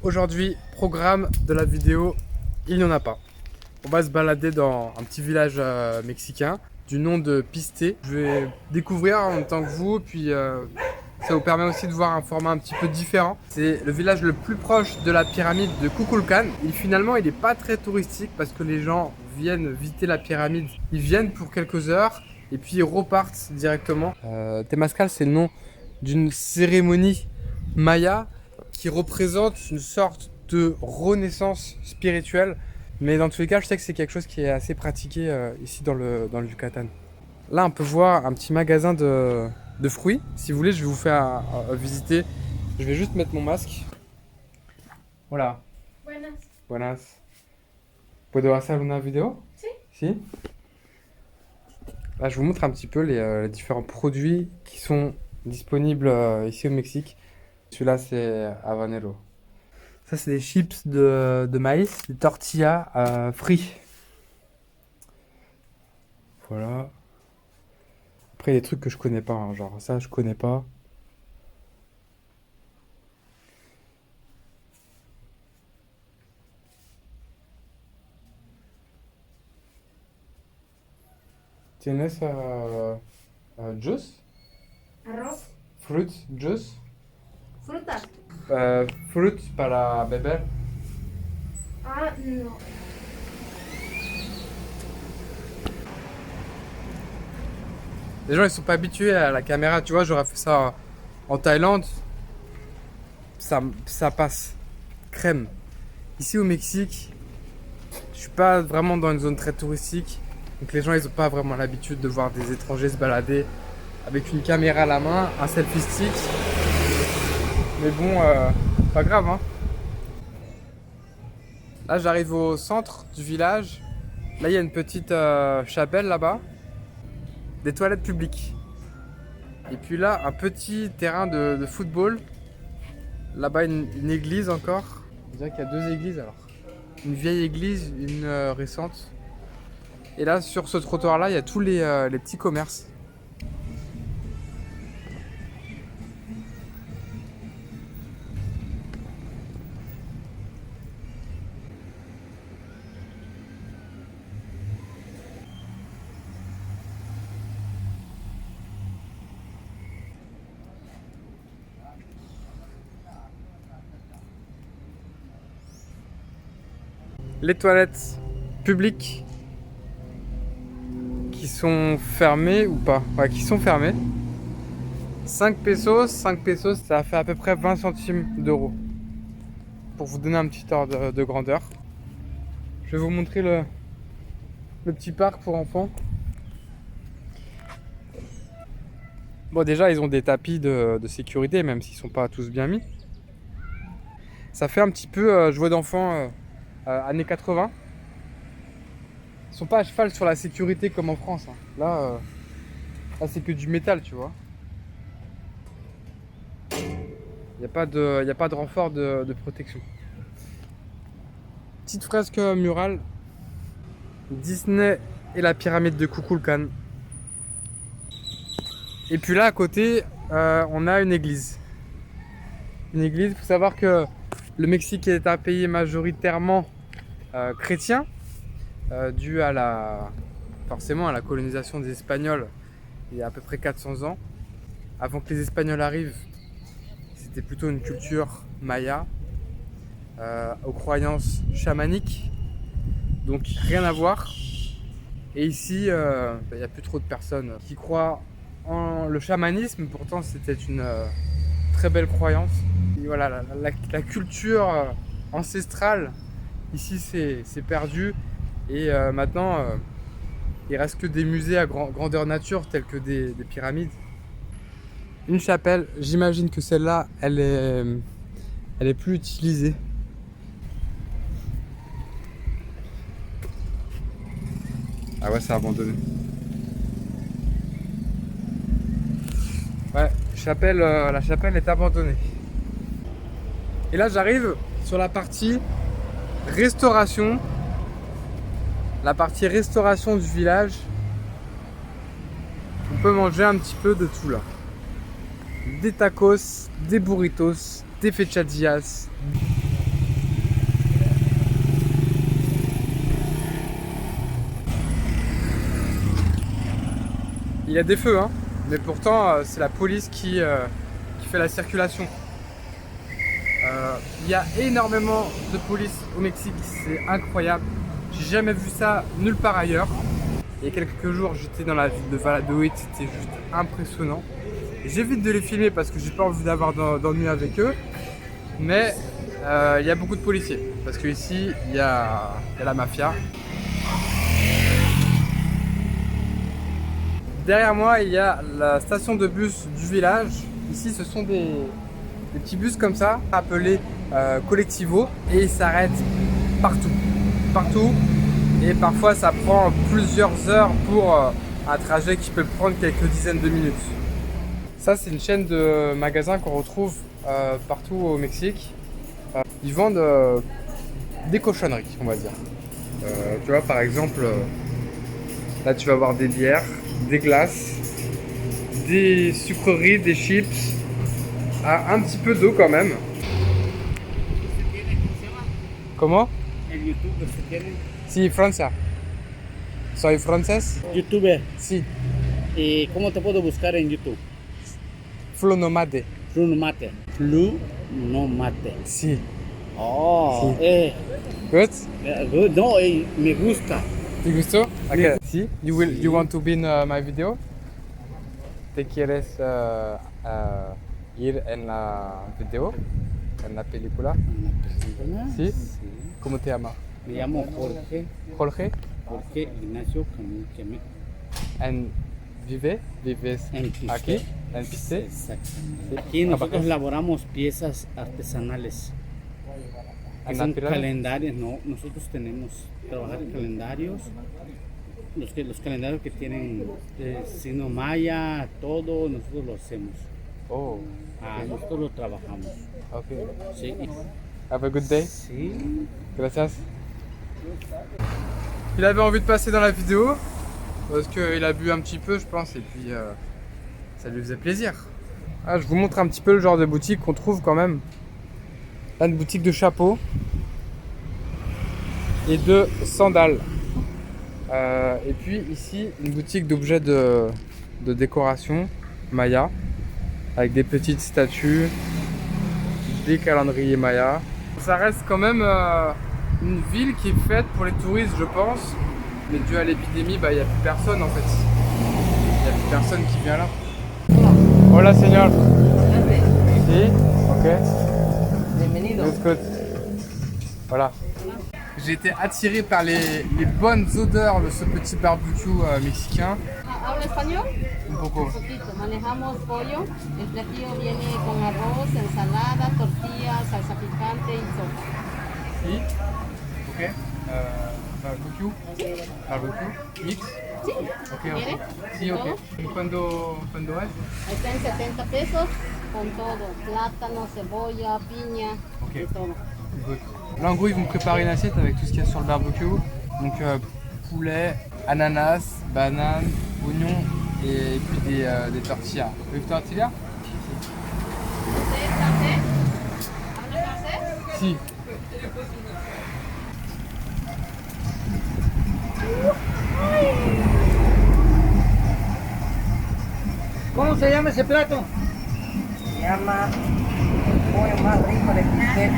Aujourd'hui, programme de la vidéo, il n'y en a pas. On va se balader dans un petit village mexicain du nom de Piste. Je vais découvrir en même temps que vous, puis ça vous permet aussi de voir un format un petit peu différent. C'est le village le plus proche de la pyramide de Kukulkan. Et finalement, il n'est pas très touristique parce que les gens viennent visiter la pyramide. Ils viennent pour quelques heures et puis ils repartent directement. Temazcal, c'est le nom d'une cérémonie maya qui représente une sorte de renaissance spirituelle. Mais dans tous les cas, je sais que c'est quelque chose qui est assez pratiqué ici dans le Yucatan. Là, on peut voir un petit magasin de fruits. Si vous voulez, je vais vous faire visiter. Je vais juste mettre mon masque. Voilà. Buenas. Buenas. ¿Puedo hacer una vidéo? Si. Si. Là, je vous montre un petit peu les différents produits qui sont disponibles ici au Mexique. Celui-là, c'est habanero. Ça, c'est des chips de maïs, des tortillas frits. Voilà. Après, il y a des trucs que je connais pas, hein, genre ça, je connais pas. Tienes juice? Arroz. Fruit juice? Frutas. Fruit para beber. Ah, no. Les gens ils sont pas habitués à la caméra, tu vois, j'aurais fait ça en Thaïlande, ça passe, crème. Ici au Mexique, je suis pas vraiment dans une zone très touristique, donc les gens ils ont pas vraiment l'habitude de voir des étrangers se balader avec une caméra à la main, un selfie stick. Mais bon, pas grave hein. Là j'arrive au centre du village, là il y a une petite chapelle là-bas. Des toilettes publiques. Et puis là, un petit terrain de football. Là-bas, une église encore. On dirait qu'il y a deux églises alors. Une vieille église, une récente. Et là, sur ce trottoir-là, il y a tous les petits commerces. Les toilettes publiques qui sont fermées ou pas? Ouais, qui sont fermées. 5 pesos, ça fait à peu près 20 centimes d'euros. Pour vous donner un petit ordre de grandeur. Je vais vous montrer le petit parc pour enfants. Bon, déjà, ils ont des tapis de sécurité, même s'ils sont pas tous bien mis. Ça fait un petit peu jouet d'enfant années 80. Ils sont pas à cheval sur la sécurité comme en France. Hein. Là c'est que du métal, tu vois. Il n'y a pas de renfort de protection. Petite fresque murale. Disney et la pyramide de Kukulkan. Et puis là, à côté, on a une église. Une église, il faut savoir que le Mexique est un pays majoritairement chrétien, dû à forcément à la colonisation des Espagnols il y a à peu près 400 ans. Avant que les Espagnols arrivent, c'était plutôt une culture maya, aux croyances chamaniques, donc rien à voir. Et ici, il n'y a plus trop de personnes qui croient en le chamanisme, pourtant c'était une très belle croyance. Et voilà, la culture ancestrale ici c'est perdu et maintenant il reste que des musées à grandeur nature tels que des pyramides. Une chapelle, j'imagine que celle-là elle est plus utilisée. Ah ouais, c'est abandonné. Ouais, la chapelle est abandonnée. Et là, j'arrive sur la partie restauration. La partie restauration du village. On peut manger un petit peu de tout là. Des tacos, des burritos, des fechadillas, y a des feux, hein, mais pourtant c'est la police qui fait la circulation. Il y a énormément de police au Mexique, c'est incroyable. J'ai jamais vu ça nulle part ailleurs. Il y a quelques jours, j'étais dans la ville de Valladolid, c'était juste impressionnant. J'évite de les filmer parce que j'ai pas envie d'avoir d'ennui avec eux. Mais il y a beaucoup de policiers parce qu'ici il y a la mafia. Derrière moi, il y a la station de bus du village. Ici, ce sont des petits bus comme ça, appelés Collectivo, et ils s'arrêtent partout. Et parfois, ça prend plusieurs heures pour un trajet qui peut prendre quelques dizaines de minutes. Ça, c'est une chaîne de magasins qu'on retrouve partout au Mexique. Ils vendent des cochonneries, on va dire. Tu vois, par exemple, là, tu vas avoir des bières, des glaces, des sucreries, des chips, un petit peu d'eau quand même. Comment? En YouTube se tiene. Si, Francia. Soy francés? YouTuber. Si. ¿Y cómo te puedo buscar en YouTube? Flonomade. Flu no mate. Flu no mate. Si. Oh, Sí. Good? good. No, me gusta. ¿Te gustó? Okay. Si. You want to be in my video? ¿Te quieres ir en la video? ¿En la película? Sí. ¿Cómo te llamas? Me llamo Jorge. Jorge. Jorge Ignacio Camuque. ¿En ¿Vives En Piste. aquí? ¿En Piste? Exactamente. Aquí nosotros elaboramos piezas artesanales. Que ¿En son naturales? calendarios, no. Nosotros tenemos trabajar en calendarios. Los calendarios que tienen signo maya, todo, nosotros lo hacemos. Oh, Nosotros lo trabajamos. ok. Sí. Have a good day. Sí. Gracias. Il avait envie de passer dans la vidéo parce qu'il a bu un petit peu, je pense, et puis ça lui faisait plaisir. Ah, je vous montre un petit peu le genre de boutique qu'on trouve quand même. Là, une boutique de chapeaux et de sandales. Et puis ici, une boutique d'objets de décoration maya avec des petites statues, des calendriers maya. Ça reste quand même une ville qui est faite pour les touristes, je pense. Mais dû à l'épidémie, il n'y a plus personne en fait. Il n'y a plus personne qui vient là. Hola, señor. Si, ok. Bienvenido. Good, good. Voilà. J'ai été attiré par les bonnes odeurs de ce petit barbecue mexicain. ¿Habla español? Un poco. Un poquito. Manejamos pollo. El platillo viene con arroz, ensalada, tortilla, salsa picante y sopa. Si. Ok. Barbecue. Barbecue. Mix. Sí. Ok, ¿Quiere? ok. Si, ok. ¿Todo? ¿Y cuándo es? Está en 70 pesos con todo. Plátano, cebolla, piña, Ok. de todo. Good. Là, en gros, ils vont préparer une assiette avec tout ce qu'il y a sur le barbecue. Donc, poulet, ananas, banane, oignon et puis des tortillas. Avec tortillas? ¿Usted es francés? ¿Habla francés? Si. ¿Cómo se llama ese plato? Se llama el pollo más rico de Quintero.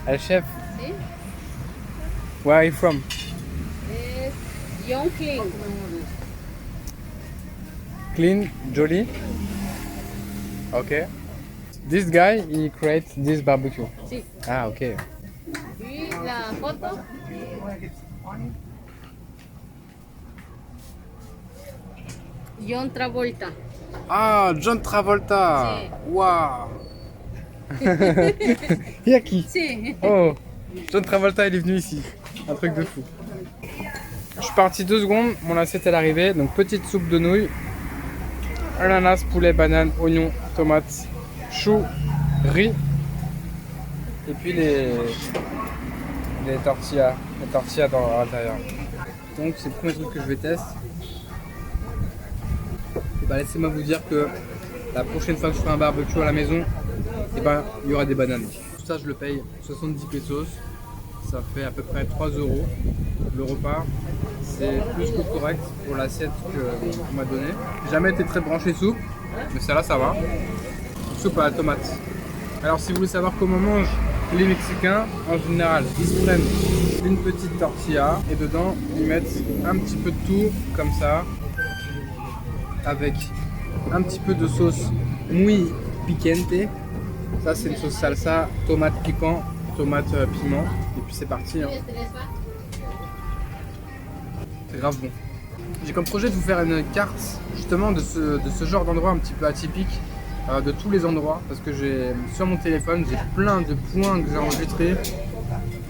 El chef, Sí. where are you from? Es Yonking. Clean, jolly. Okay. This guy, he creates this barbecue. Sí. Ah, okay. Y la foto. John Travolta. Ah, John Travolta. Si. Waouh. Il y a qui? Sí. Oh, John Travolta, il est venu ici. Un truc de fou. Je suis parti 2 secondes, mon assiette est arrivée. Donc petite soupe de nouilles, ananas, poulet, banane, oignon, tomates, chou, riz. Et puis les tortillas dans l'intérieur. Donc c'est le premier truc que je vais tester. Et bah laissez-moi vous dire que la prochaine fois que je ferai un barbecue à la maison, et ben il y aura des bananes. Tout ça je le paye 70 pesos. ça fait à peu près 3 euros. Le repas, c'est plus que correct pour l'assiette qu'on m'a donnée. J'ai jamais été très branché soupe, mais celle-là, ça va. Soupe à la tomate. Alors, si vous voulez savoir comment mangent les Mexicains, en général, ils se prennent une petite tortilla et dedans, ils mettent un petit peu de tout, comme ça, avec un petit peu de sauce muy picante. Ça, c'est une sauce salsa, tomate piquant, tomate piment. Et puis c'est parti. Hein. C'est grave bon. J'ai comme projet de vous faire une carte justement de ce genre d'endroit un petit peu atypique, de tous les endroits, parce que j'ai sur mon téléphone j'ai plein de points que j'ai enregistrés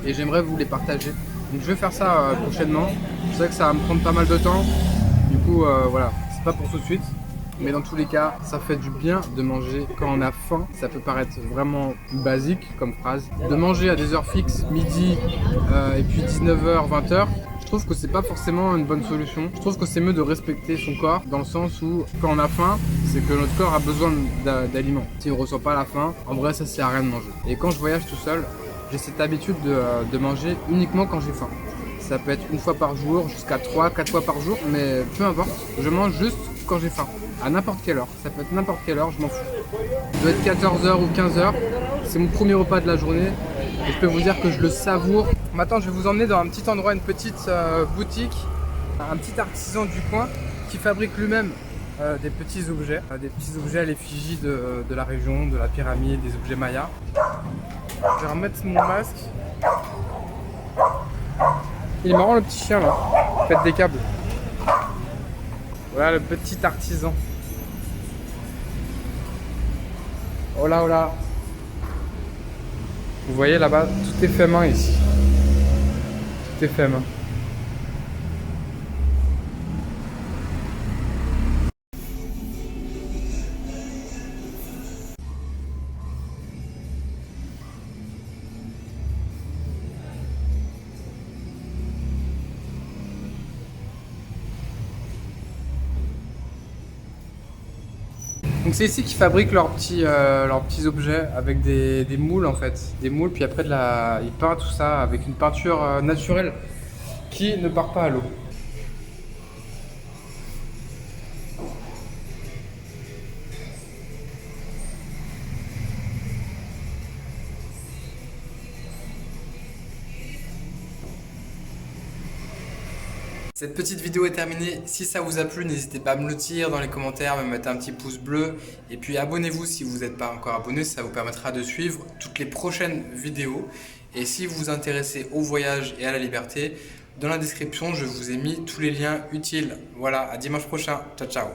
et j'aimerais vous les partager. Donc je vais faire ça prochainement. Je sais que ça va me prendre pas mal de temps. Du coup voilà, c'est pas pour tout de suite. Mais dans tous les cas, ça fait du bien de manger quand on a faim. Ça peut paraître vraiment basique comme phrase. De manger à des heures fixes, midi et puis 19h, 20h. Je trouve que c'est pas forcément une bonne solution. Je trouve que c'est mieux de respecter son corps dans le sens où quand on a faim, c'est que notre corps a besoin d'aliments. Si on ressent pas la faim, en vrai ça sert à rien de manger. Et quand je voyage tout seul, j'ai cette habitude de manger uniquement quand j'ai faim. Ça peut être une fois par jour, jusqu'à 3-4 fois par jour, mais peu importe. Je mange juste quand j'ai faim, à n'importe quelle heure. Ça peut être n'importe quelle heure, je m'en fous. Ça doit être 14h ou 15h. C'est mon premier repas de la journée. Et je peux vous dire que je le savoure. Maintenant, je vais vous emmener dans un petit endroit, une petite boutique, un petit artisan du coin qui fabrique lui-même des petits objets à l'effigie de la région, de la pyramide, des objets mayas. Je vais remettre mon masque. Il est marrant le petit chien là, faites des câbles. Voilà le petit artisan. Oh là oh là. Vous voyez là-bas, tout est fait main ici. Tout est fait main. Donc c'est ici qu'ils fabriquent leurs petits objets avec des moules en fait. Des moules, puis après ils peignent tout ça avec une peinture naturelle qui ne part pas à l'eau. Cette petite vidéo est terminée. Si ça vous a plu, n'hésitez pas à me le dire dans les commentaires, me mettre un petit pouce bleu. Et puis abonnez-vous si vous n'êtes pas encore abonné, ça vous permettra de suivre toutes les prochaines vidéos. Et si vous vous intéressez au voyage et à la liberté, dans la description, je vous ai mis tous les liens utiles. Voilà, à dimanche prochain. Ciao, ciao.